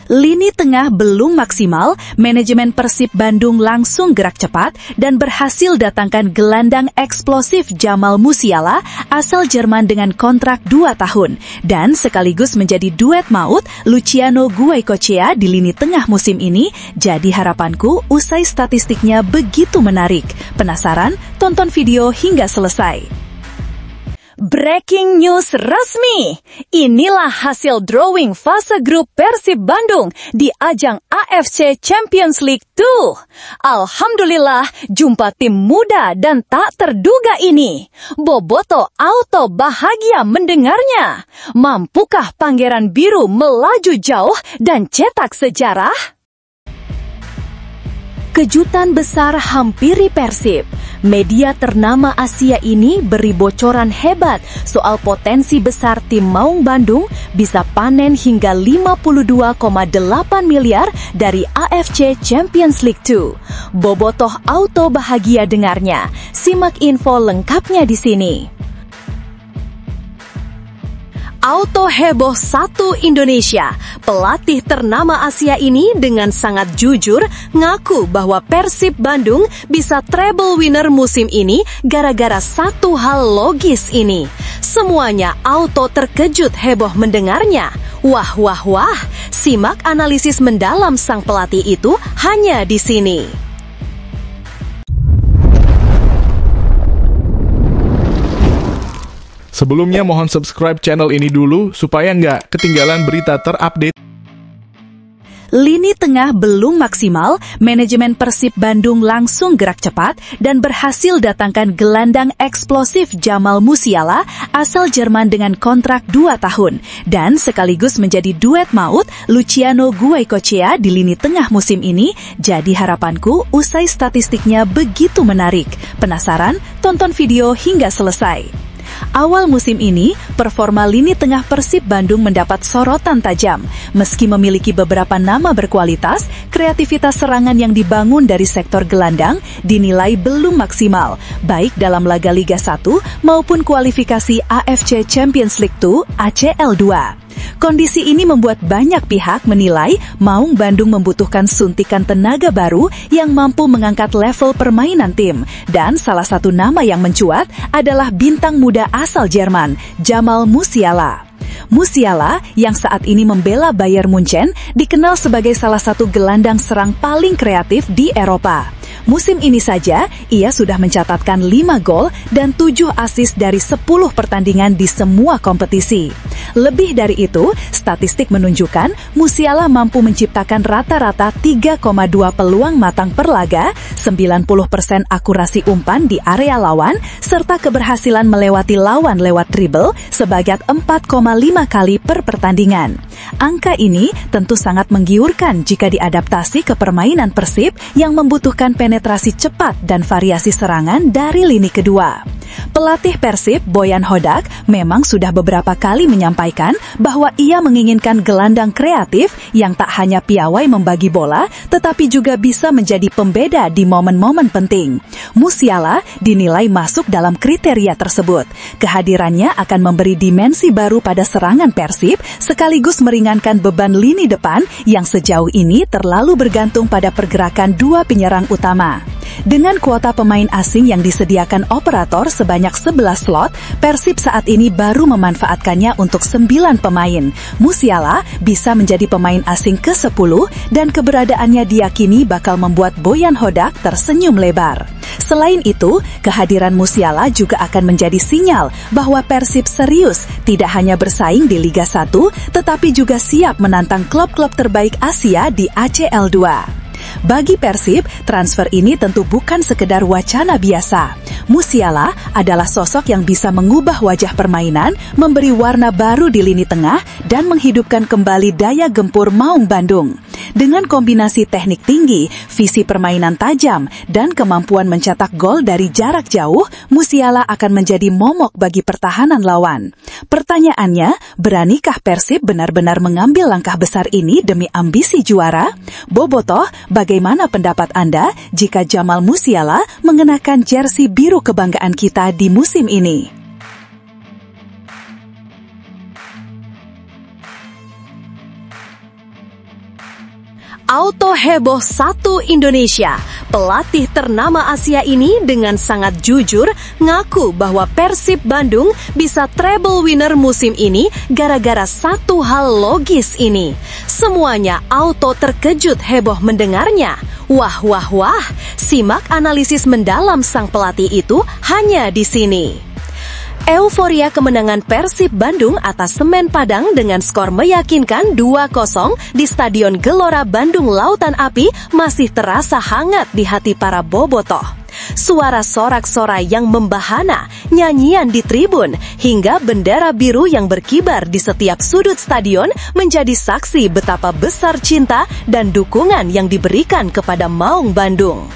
Lini tengah belum maksimal, manajemen Persib Bandung langsung gerak cepat dan berhasil datangkan gelandang eksplosif Jamal Musiala asal Jerman dengan kontrak 2 tahun dan sekaligus menjadi duet maut Luciano Guaicochea di lini tengah musim ini. Jadi harapanku usai statistiknya begitu menarik. Penasaran? Tonton video hingga selesai. Breaking news resmi! Inilah hasil drawing fase grup Persib Bandung di ajang AFC Champions League 2. Alhamdulillah, jumpa tim muda dan tak terduga ini. Boboto Auto bahagia mendengarnya. Mampukah Pangeran Biru melaju jauh dan cetak sejarah? Kejutan besar hampiri Persib. Media ternama Asia ini beri bocoran hebat soal potensi besar tim Maung Bandung bisa panen hingga 52,8 miliar dari AFC Champions League 2. Bobotoh Auto bahagia dengarnya. Simak info lengkapnya di sini. Auto heboh satu Indonesia. Pelatih ternama Asia ini dengan sangat jujur ngaku bahwa Persib Bandung bisa treble winner musim ini gara-gara satu hal logis ini. Semuanya Auto terkejut heboh mendengarnya. Wah wah wah, simak analisis mendalam sang pelatih itu hanya di sini. Sebelumnya mohon subscribe channel ini dulu supaya nggak ketinggalan berita terupdate. Lini tengah belum maksimal, manajemen Persib Bandung langsung gerak cepat dan berhasil datangkan gelandang eksplosif Jamal Musiala asal Jerman dengan kontrak 2 tahun dan sekaligus menjadi duet maut Luciano Guaicochea di lini tengah musim ini. Jadi harapanku usai statistiknya begitu menarik. Penasaran? Tonton video hingga selesai. Awal musim ini, performa lini tengah Persib Bandung mendapat sorotan tajam. Meski memiliki beberapa nama berkualitas, kreativitas serangan yang dibangun dari sektor gelandang dinilai belum maksimal, baik dalam laga Liga 1 maupun kualifikasi AFC Champions League 2 ACL 2. Kondisi ini membuat banyak pihak menilai Maung Bandung membutuhkan suntikan tenaga baru yang mampu mengangkat level permainan tim. Dan salah satu nama yang mencuat adalah bintang muda asal Jerman, Jamal Musiala. Musiala yang saat ini membela Bayern Munchen dikenal sebagai salah satu gelandang serang paling kreatif di Eropa. Musim ini saja, ia sudah mencatatkan 5 gol dan 7 assist dari 10 pertandingan di semua kompetisi. Lebih dari itu, statistik menunjukkan Musiala mampu menciptakan rata-rata 3,2 peluang matang per laga, 90% akurasi umpan di area lawan, serta keberhasilan melewati lawan lewat dribble sebanyak 4,5 kali per pertandingan. Angka ini tentu sangat menggiurkan jika diadaptasi ke permainan Persib yang membutuhkan penetrasi cepat dan variasi serangan dari lini kedua. Pelatih Persib, Boyan Hodak, memang sudah beberapa kali menyampaikan bahwa ia menginginkan gelandang kreatif yang tak hanya piawai membagi bola, tetapi juga bisa menjadi pembeda di momen-momen penting. Musiala dinilai masuk dalam kriteria tersebut. Kehadirannya akan memberi dimensi baru pada serangan Persib, sekaligus meringankan beban lini depan yang sejauh ini terlalu bergantung pada pergerakan dua penyerang utama. Dengan kuota pemain asing yang disediakan operator sebanyak 11 slot, Persib saat ini baru memanfaatkannya untuk 9 pemain. Musiala bisa menjadi pemain asing ke-10 dan keberadaannya diyakini bakal membuat Boyan Hodak tersenyum lebar. Selain itu, kehadiran Musiala juga akan menjadi sinyal bahwa Persib serius tidak hanya bersaing di Liga 1, tetapi juga siap menantang klub-klub terbaik Asia di ACL 2. Bagi Persib, transfer ini tentu bukan sekedar wacana biasa. Musiala adalah sosok yang bisa mengubah wajah permainan, memberi warna baru di lini tengah, dan menghidupkan kembali daya gempur Maung Bandung. Dengan kombinasi teknik tinggi, visi permainan tajam, dan kemampuan mencetak gol dari jarak jauh, Musiala akan menjadi momok bagi pertahanan lawan. Pertanyaannya, beranikah Persib benar-benar mengambil langkah besar ini demi ambisi juara? Bobotoh, bagaimana pendapat Anda jika Jamal Musiala mengenakan jersey biru kebanggaan kita di musim ini? Auto heboh satu Indonesia. Pelatih ternama Asia ini dengan sangat jujur ngaku bahwa Persib Bandung bisa treble winner musim ini gara-gara satu hal logis ini. Semuanya auto terkejut heboh mendengarnya. Wah, wah, wah. Simak analisis mendalam sang pelatih itu hanya di sini. Euforia kemenangan Persib Bandung atas Semen Padang dengan skor meyakinkan 2-0 di Stadion Gelora Bandung Lautan Api masih terasa hangat di hati para bobotoh. Suara sorak-sorai yang membahana, nyanyian di tribun, hingga bendera biru yang berkibar di setiap sudut stadion menjadi saksi betapa besar cinta dan dukungan yang diberikan kepada Maung Bandung.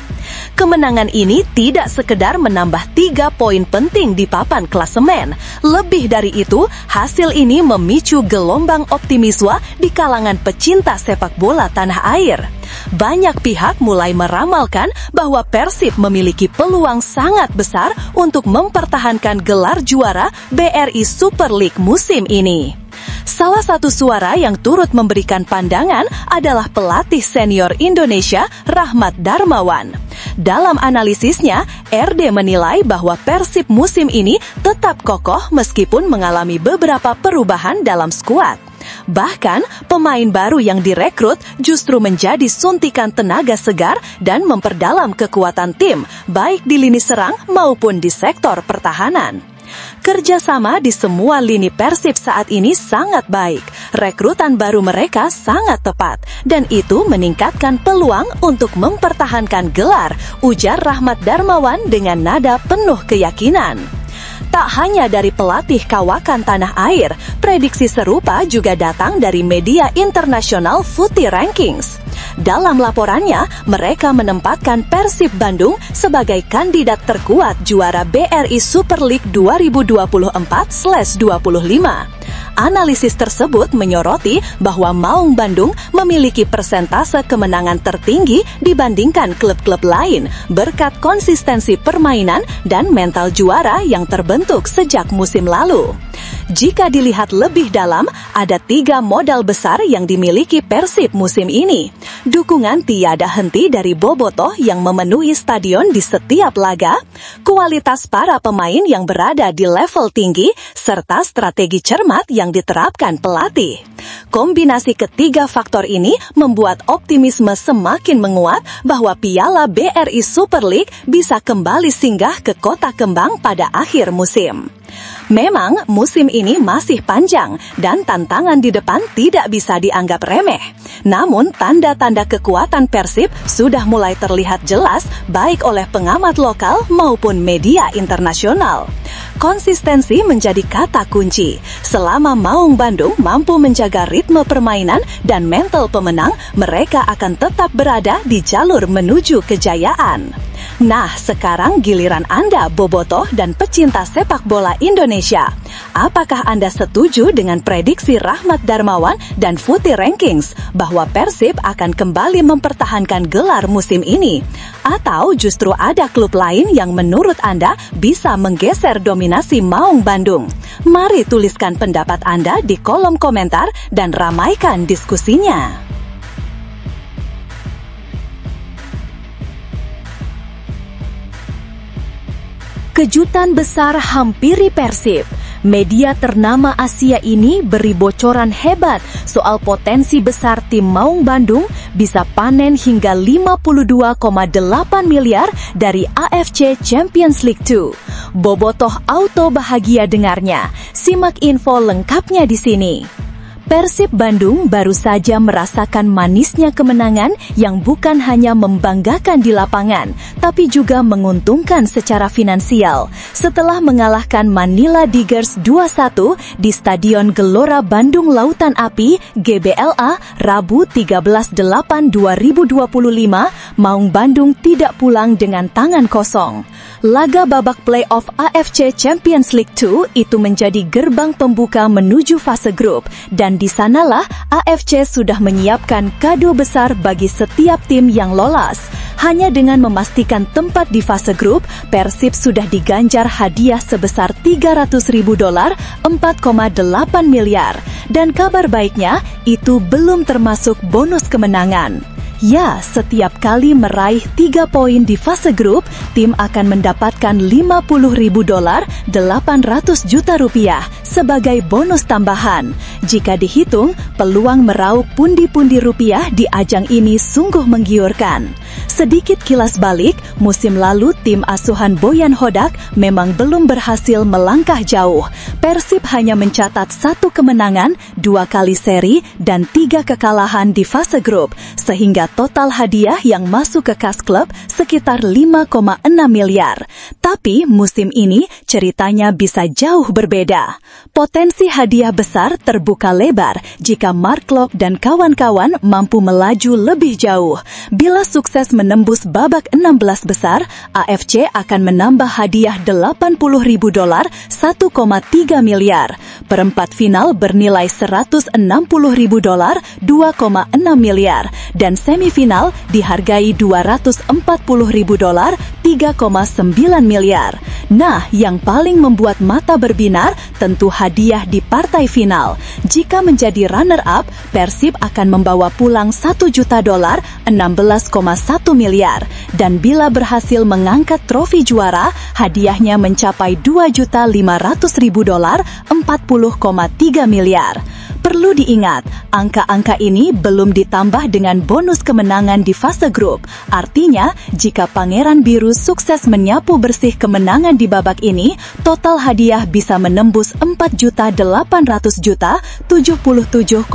Kemenangan ini tidak sekedar menambah 3 poin penting di papan klasemen. Lebih dari itu, hasil ini memicu gelombang optimisme di kalangan pecinta sepak bola tanah air. Banyak pihak mulai meramalkan bahwa Persib memiliki peluang sangat besar untuk mempertahankan gelar juara BRI Super League musim ini. Salah satu suara yang turut memberikan pandangan adalah pelatih senior Indonesia Rahmat Darmawan. Dalam analisisnya, RD menilai bahwa Persib musim ini tetap kokoh meskipun mengalami beberapa perubahan dalam skuad. Bahkan, pemain baru yang direkrut justru menjadi suntikan tenaga segar dan memperdalam kekuatan tim, baik di lini serang maupun di sektor pertahanan. Kerjasama di semua lini Persib saat ini sangat baik. Rekrutan baru mereka sangat tepat, dan itu meningkatkan peluang untuk mempertahankan gelar, ujar Rahmat Darmawan dengan nada penuh keyakinan. Tak hanya dari pelatih kawakan tanah air, prediksi serupa juga datang dari media internasional Footy Rankings. Dalam laporannya, mereka menempatkan Persib Bandung sebagai kandidat terkuat juara BRI Super League 2024/25. Analisis tersebut menyoroti bahwa Maung Bandung memiliki persentase kemenangan tertinggi dibandingkan klub-klub lain berkat konsistensi permainan dan mental juara yang terbentuk sejak musim lalu. Jika dilihat lebih dalam, ada 3 modal besar yang dimiliki Persib musim ini. Dukungan tiada henti dari bobotoh yang memenuhi stadion di setiap laga, kualitas para pemain yang berada di level tinggi, serta strategi cermat yang diterapkan pelatih. Kombinasi ketiga faktor ini membuat optimisme semakin menguat bahwa Piala BRI Super League bisa kembali singgah ke Kota Kembang pada akhir musim. Memang musim ini masih panjang dan tantangan di depan tidak bisa dianggap remeh. Namun tanda-tanda kekuatan Persib sudah mulai terlihat jelas baik oleh pengamat lokal maupun media internasional. Konsistensi menjadi kata kunci. Selama Maung Bandung mampu menjaga ritme permainan dan mental pemenang, mereka akan tetap berada di jalur menuju kejayaan. Nah, sekarang giliran Anda, bobotoh dan pecinta sepak bola Indonesia. Apakah Anda setuju dengan prediksi Rahmat Darmawan dan Footy Rankings bahwa Persib akan kembali mempertahankan gelar musim ini? Atau justru ada klub lain yang menurut Anda bisa menggeser dominasi Maung Bandung? Mari tuliskan pendapat Anda di kolom komentar dan ramaikan diskusinya. Kejutan besar hampiri Persib. Media ternama Asia ini beri bocoran hebat soal potensi besar tim Maung Bandung bisa panen hingga 52,8 miliar dari AFC Champions League 2. Bobotoh auto bahagia dengarnya. Simak info lengkapnya di sini. Persib Bandung baru saja merasakan manisnya kemenangan yang bukan hanya membanggakan di lapangan, tapi juga menguntungkan secara finansial. Setelah mengalahkan Manila Tigers 2-1 di Stadion Gelora Bandung Lautan Api, GBLA, Rabu 13/8/2025, Maung Bandung tidak pulang dengan tangan kosong. Laga babak playoff AFC Champions League 2 itu menjadi gerbang pembuka menuju fase grup, dan di sanalah AFC sudah menyiapkan kado besar bagi setiap tim yang lolos. Hanya dengan memastikan tempat di fase grup, Persib sudah diganjar hadiah sebesar $300.000, 4,8 miliar. Dan kabar baiknya, itu belum termasuk bonus kemenangan. Ya, setiap kali meraih 3 poin di fase grup, tim akan mendapatkan $50.000, 800 juta rupiah sebagai bonus tambahan. Jika dihitung, peluang meraup pundi-pundi rupiah di ajang ini sungguh menggiurkan. Sedikit kilas balik, musim lalu tim asuhan Boyan Hodak memang belum berhasil melangkah jauh. Persib hanya mencatat 1 kemenangan, 2 kali seri, dan 3 kekalahan di fase grup, sehingga total hadiah yang masuk ke kas klub sekitar 5,6 miliar. Tapi musim ini ceritanya bisa jauh berbeda. Potensi hadiah besar terbuka lebar jika Mark Klok dan kawan-kawan mampu melaju lebih jauh. Bila sukses menembus babak 16 besar, AFC akan menambah hadiah $80.000, 1,3 miliar. Perempat final bernilai $160.000, 2,6 miliar. Dan semifinal dihargai $240.000, 3,9 miliar. Nah, yang paling membuat mata berbinar tentu hadiah di partai final. Jika menjadi runner-up, Persib akan membawa pulang $1 juta, 16,1 miliar. Dan bila berhasil mengangkat trofi juara, hadiahnya mencapai $2.500.000, 40,3 miliar. Perlu diingat, angka-angka ini belum ditambah dengan bonus kemenangan di fase grup. Artinya, jika Pangeran Biru sukses menyapu bersih kemenangan di babak ini, total hadiah bisa menembus $4.800.000, 77,3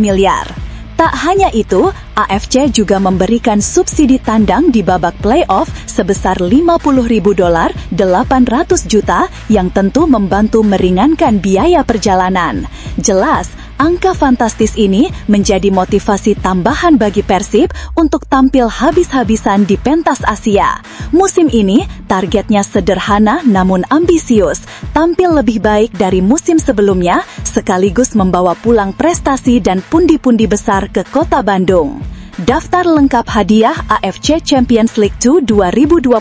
miliar. Tak hanya itu, AFC juga memberikan subsidi tandang di babak playoff sebesar $50.000, 800 juta yang tentu membantu meringankan biaya perjalanan. Jelas, angka fantastis ini menjadi motivasi tambahan bagi Persib untuk tampil habis-habisan di pentas Asia. Musim ini, targetnya sederhana namun ambisius, tampil lebih baik dari musim sebelumnya, sekaligus membawa pulang prestasi dan pundi-pundi besar ke kota Bandung. Daftar lengkap hadiah AFC Champions League 2 2025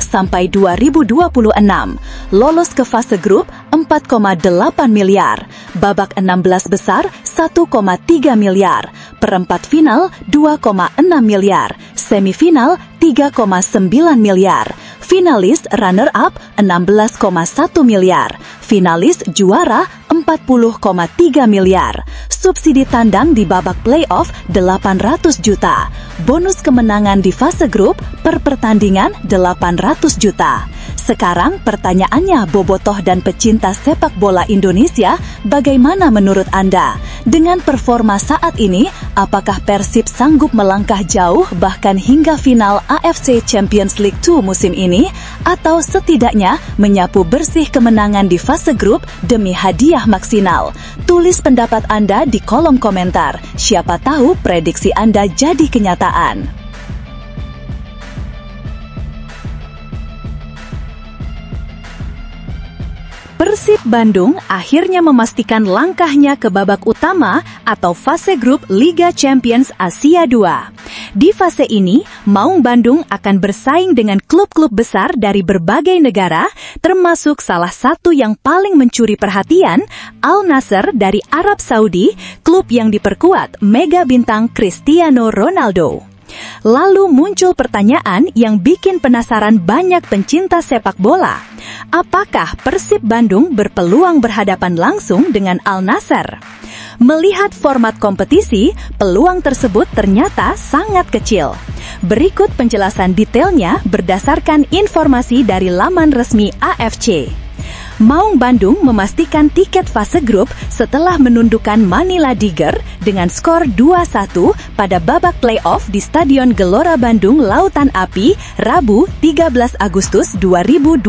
sampai 2026. Lolos ke fase grup 4,8 miliar. Babak 16 besar 1,3 miliar. Perempat final 2,6 miliar. Semifinal 3,9 miliar. Finalis runner-up 16,1 miliar. Finalis juara 40,3 miliar. Subsidi tandang di babak playoff 800 juta. Bonus kemenangan di fase grup per pertandingan 800 juta. Sekarang pertanyaannya bobotoh dan pecinta sepak bola Indonesia, bagaimana menurut Anda? Dengan performa saat ini, apakah Persib sanggup melangkah jauh bahkan hingga final AFC Champions League 2 musim ini? Atau setidaknya menyapu bersih kemenangan di fase grup demi hadiah maksimal? Tulis pendapat Anda di kolom komentar. Siapa tahu prediksi Anda jadi kenyataan. Persib Bandung akhirnya memastikan langkahnya ke babak utama atau fase grup Liga Champions Asia 2. Di fase ini, Maung Bandung akan bersaing dengan klub-klub besar dari berbagai negara, termasuk salah satu yang paling mencuri perhatian, Al Nassr dari Arab Saudi, klub yang diperkuat mega bintang Cristiano Ronaldo. Lalu muncul pertanyaan yang bikin penasaran banyak pencinta sepak bola. Apakah Persib Bandung berpeluang berhadapan langsung dengan Al Nassr? Melihat format kompetisi, peluang tersebut ternyata sangat kecil. Berikut penjelasan detailnya berdasarkan informasi dari laman resmi AFC. Maung Bandung memastikan tiket fase grup setelah menundukkan Manila Tiger dengan skor 2-1 pada babak playoff di Stadion Gelora Bandung Lautan Api, Rabu 13 Agustus 2025.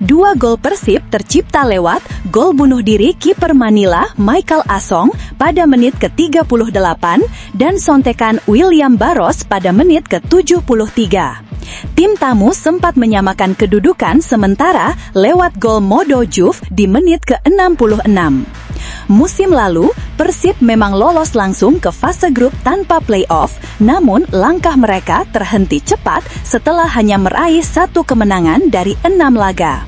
2 gol Persib tercipta lewat gol bunuh diri kiper Manila Michael Asong pada menit ke-38 dan sontekan William Barros pada menit ke-73. Tim tamu sempat menyamakan kedudukan sementara lewat gol Modo Diouf di menit ke-66. Musim lalu, Persib memang lolos langsung ke fase grup tanpa playoff, namun langkah mereka terhenti cepat setelah hanya meraih 1 kemenangan dari 6 laga.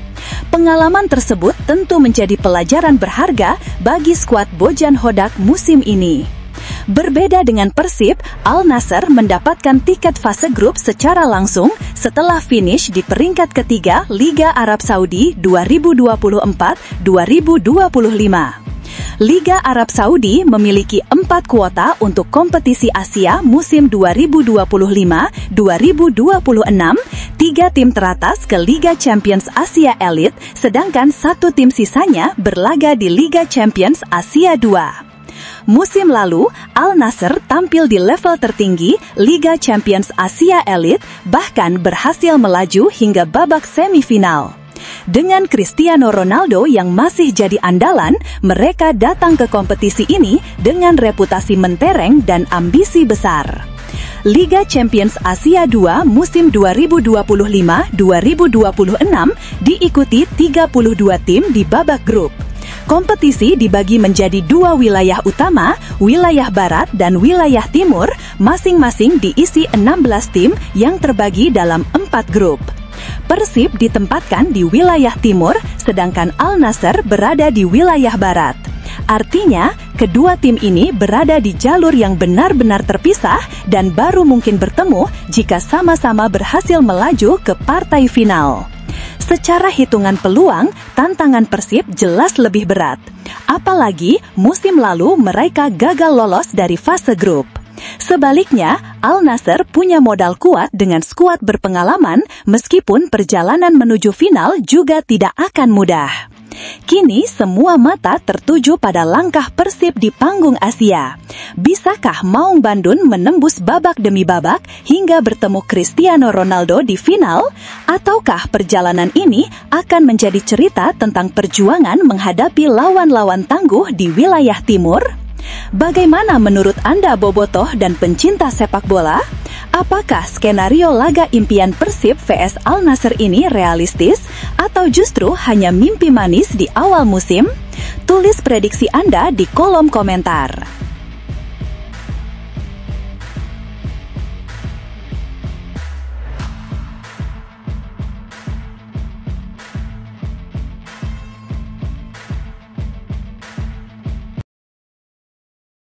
Pengalaman tersebut tentu menjadi pelajaran berharga bagi skuad Bojan Hodak musim ini. Berbeda dengan Persib, Al Nassr mendapatkan tiket fase grup secara langsung setelah finish di peringkat ketiga Liga Arab Saudi 2024-2025. Liga Arab Saudi memiliki 4 kuota untuk kompetisi Asia musim 2025-2026, 3 tim teratas ke Liga Champions Asia Elite, sedangkan 1 tim sisanya berlaga di Liga Champions Asia 2. Musim lalu, Al Nassr tampil di level tertinggi Liga Champions Asia Elite, bahkan berhasil melaju hingga babak semifinal. Dengan Cristiano Ronaldo yang masih jadi andalan, mereka datang ke kompetisi ini dengan reputasi mentereng dan ambisi besar. Liga Champions Asia 2 musim 2025-2026 diikuti 32 tim di babak grup. Kompetisi dibagi menjadi 2 wilayah utama, wilayah barat dan wilayah timur, masing-masing diisi 16 tim yang terbagi dalam 4 grup. Persib ditempatkan di wilayah timur, sedangkan Al Nassr berada di wilayah barat. Artinya, kedua tim ini berada di jalur yang benar-benar terpisah dan baru mungkin bertemu jika sama-sama berhasil melaju ke partai final. Secara hitungan peluang, tantangan Persib jelas lebih berat. Apalagi musim lalu mereka gagal lolos dari fase grup. Sebaliknya, Al Nassr punya modal kuat dengan skuad berpengalaman, meskipun perjalanan menuju final juga tidak akan mudah. Kini semua mata tertuju pada langkah Persib di panggung Asia. Bisakah Maung Bandung menembus babak demi babak hingga bertemu Cristiano Ronaldo di final? Ataukah perjalanan ini akan menjadi cerita tentang perjuangan menghadapi lawan-lawan tangguh di wilayah timur? Bagaimana menurut Anda bobotoh dan pencinta sepak bola? Apakah skenario laga impian Persib vs Al Nassr ini realistis atau justru hanya mimpi manis di awal musim? Tulis prediksi Anda di kolom komentar.